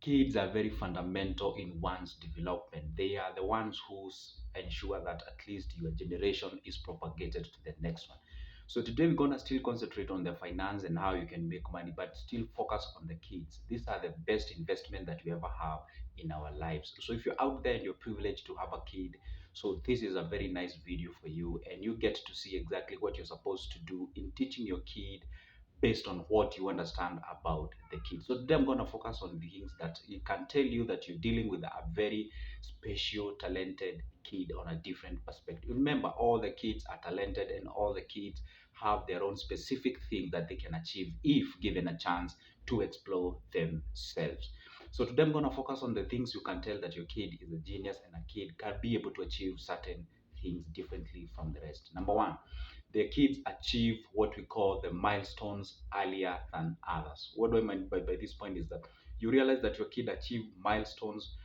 Kids are very fundamental in one's development. They are the ones who ensure that at least your generation is propagated to the next one. So today we're gonna still concentrate on the finance and how you can make money, but still focus on the kids. These are the best investment that we ever have in our lives. So if you're out there and you're privileged to have a kid, so this is a very nice video for you, and you get to see exactly what you're supposed to do in teaching your kid based on what you understand about the kid. So today I'm going to focus on the things that it can tell you that you're dealing with a very special, talented kid on a different perspective. Remember, all the kids are talented and all the kids have their own specific thing that they can achieve if given a chance to explore themselves. So today I'm going to focus on the things you can tell that your kid is a genius and a kid can be able to achieve certain things differently from the rest. Number one, their kids achieve what we call the milestones earlier than others. What do I mean by this point is that you realize that your kid achieved milestones,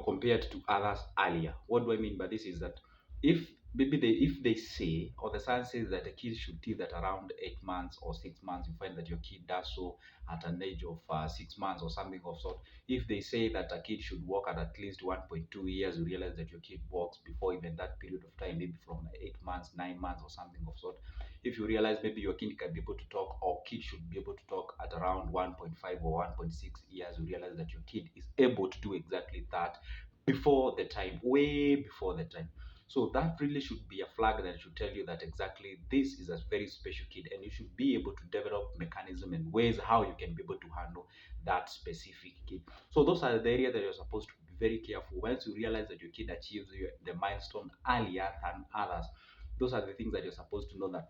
compared to others earlier. What do I mean by this is that if if they say, or the science says that a kid should teeth at around 8 months or 6 months, you find that your kid does so at an age of 6 months or something of sort. If they say that a kid should walk at least 1.2 years, you realize that your kid walks before even that period of time, maybe from 8 months, 9 months, or something of sort. If you realize maybe your kid can be able to talk, or kid should be able to talk at around 1.5 or 1.6 years, you realize that your kid is able to do exactly that before the time, way before the time. So that really should be a flag that should tell you that exactly this is a very special kid, and you should be able to develop mechanism and ways how you can be able to handle that specific kid. So those are the areas that you're supposed to be very careful. Once you realize that your kid achieves the milestone earlier than others, those are the things that you're supposed to know that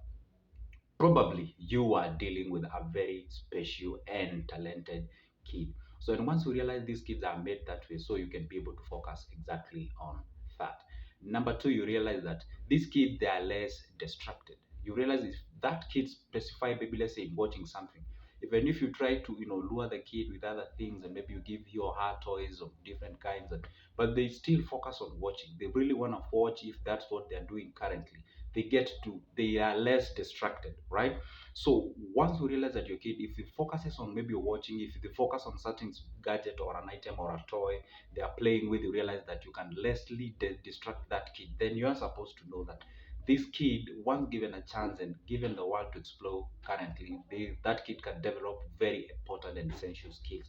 probably you are dealing with a very special and talented kid. So, and once you realize these kids are made that way, so you can be able to focus exactly on that. Number two, you realize that these kids, they are less distracted. You realize if that kid specify, maybe let's say watching something, even if you try to lure the kid with other things, and maybe you give he or her toys of different kinds, but they still focus on watching. They really want to watch if that's what they're doing currently. They are less distracted, right? So once you realize that your kid, if it focuses on maybe watching, if they focus on certain gadget or an item or a toy they are playing with, you realize that you can lessly distract that kid. Then you are supposed to know that this kid, once given a chance and given the world to explore currently, that kid can develop very important and essential skills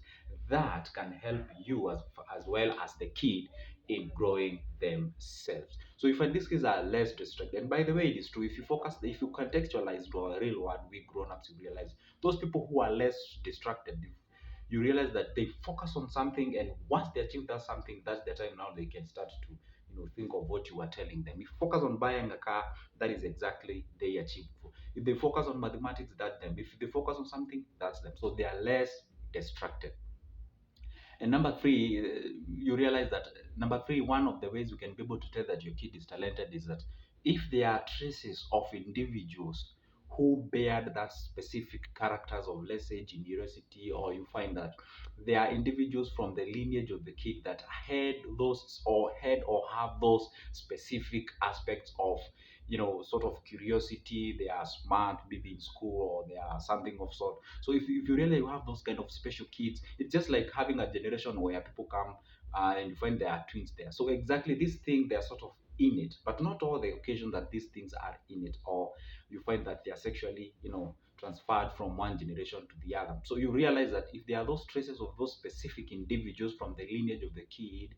that can help you as well as the kid in growing themselves. So if in this case are less distracted, and by the way, it is true, if you contextualize to a real world, we grown-ups, you realize those people who are less distracted, you realize that they focus on something, and once they achieve that something, that's the time now they can start to think of what you were telling them. If you focus on buying a car, that is exactly they achieved. If they focus on mathematics, that's them. If they focus on something, that's them. So they are less distracted. And number three, you realize that number three, one of the ways you can be able to tell that your kid is talented is that if there are traces of individuals who bear that specific characters of, let's say, generosity, or you find that there are individuals from the lineage of the kid that had or have those specific aspects of, sort of curiosity. They are smart, maybe in school, or they are something of sort. So if you really have those kind of special kids, it's just like having a generation where people come and you find there are twins there. So exactly this thing, they're sort of in it, but not all the occasion that these things are in it, or you find that they are sexually, transferred from one generation to the other. So you realize that if there are those traces of those specific individuals from the lineage of the kid,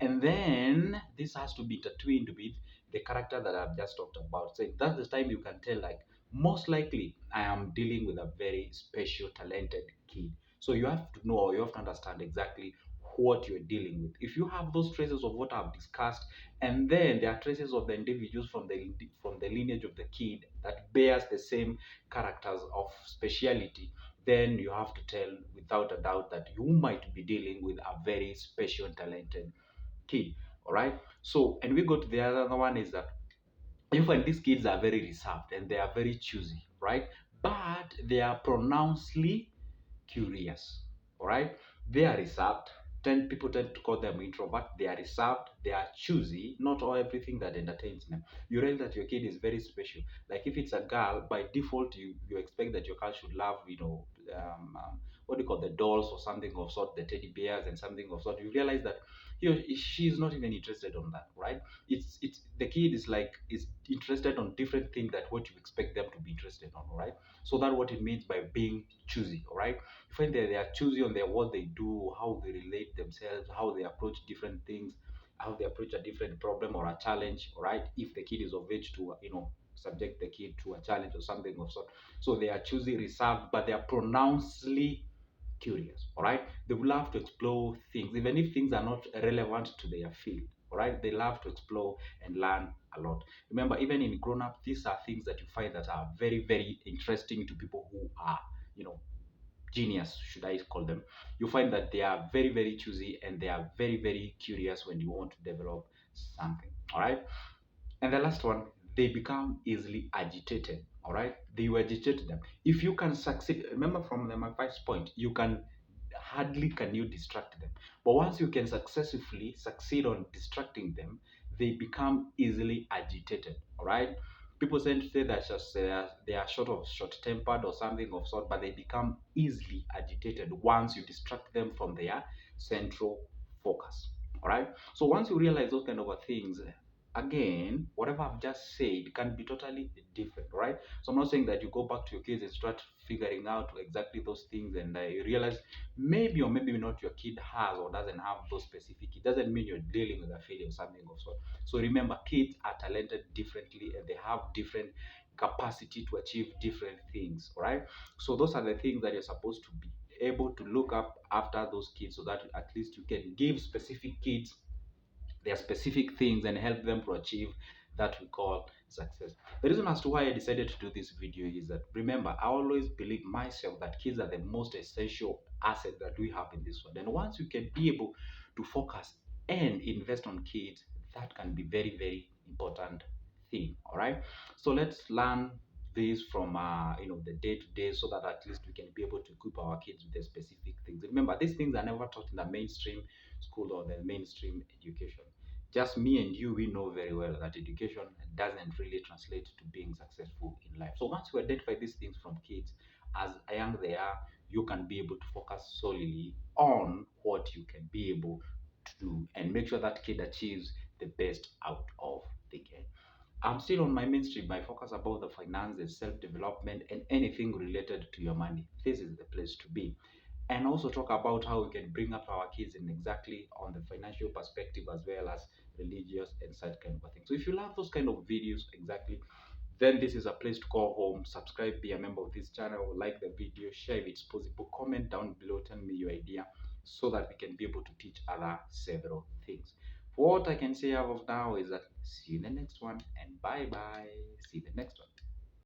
and then this has to be intertwined with the character that I've just talked about. So that's the time you can tell, like, most likely I am dealing with a very special, talented kid. So you have to know, or you have to understand exactly what you're dealing with. If you have those traces of what I've discussed, and then there are traces of the individuals from the lineage of the kid that bears the same characters of speciality, then you have to tell without a doubt that you might be dealing with a very special, talented kid. All right. So, and we go to the other one is that you find these kids are very reserved and they are very choosy, right? But they are pronouncedly curious. All right, they are reserved. People tend to call them introvert. They are reserved, they are choosy, not all everything that entertains them. You realize that your kid is very special. Like if it's a girl, by default you expect that your girl should love, what do you call, the dolls or something of sort, the teddy bears and something of sort, you realize that she is not even interested on that, right? It's the kid is interested on different things that what you expect them to be interested on, right? So that's what it means by being choosy, all right? You find that they are choosy on their what they do, how they relate themselves, how they approach different things, how they approach a different problem or a challenge, all right? If the kid is of age to, subject the kid to a challenge or something of sort. So they are choosy, reserved, but they are pronouncedly curious, all right? They will love to explore things, even if things are not relevant to their field, all right? They love to explore and learn a lot. Remember, even in grown up, these are things that you find that are very, very interesting to people who are, you know, genius, should I call them. You find that they are very, very choosy and they are very, very curious when you want to develop something, all right? And the last one, they become easily agitated. All right, they will agitate them. If you can succeed, remember from my first point, you can hardly can you distract them. But once you can successfully succeed on distracting them, they become easily agitated. All right. People tend to say that just they are short tempered or something of sort, but they become easily agitated once you distract them from their central focus. All right. So once you realize those kind of things, again, whatever I've just said can be totally different, right? So I'm not saying that you go back to your kids and start figuring out exactly those things, and you realize maybe or maybe not your kid has or doesn't have those specific. It doesn't mean you're dealing with a failure or something of sort. So remember, kids are talented differently and they have different capacity to achieve different things, all right? So those are the things that you're supposed to be able to look up after those kids so that at least you can give specific kids their specific things and help them to achieve that we call success. The reason as to why I decided to do this video is that, remember, I always believe myself that kids are the most essential asset that we have in this world. And once you can be able to focus and invest on kids, that can be very, very important thing. All right. So let's learn this from the day to day, so that at least we can be able to equip our kids with the specific things. Remember, these things are never taught in the mainstream school or the mainstream education. Just me and you, we know very well that education doesn't really translate to being successful in life. So once you identify these things from kids, as young they are, you can be able to focus solely on what you can be able to do and make sure that kid achieves the best out of the game. I'm still on my mainstream. I focus about the finances, self-development, and anything related to your money. This is the place to be, and also talk about how we can bring up our kids in exactly on the financial perspective as well as religious and such kind of thing. So if you love those kind of videos exactly, then this is a place to call home. Subscribe, be a member of this channel, like the video, share if it's possible, comment down below, tell me your idea so that we can be able to teach other several things. For what I can say as of now is that see you in the next one, and bye bye. See you in the next one.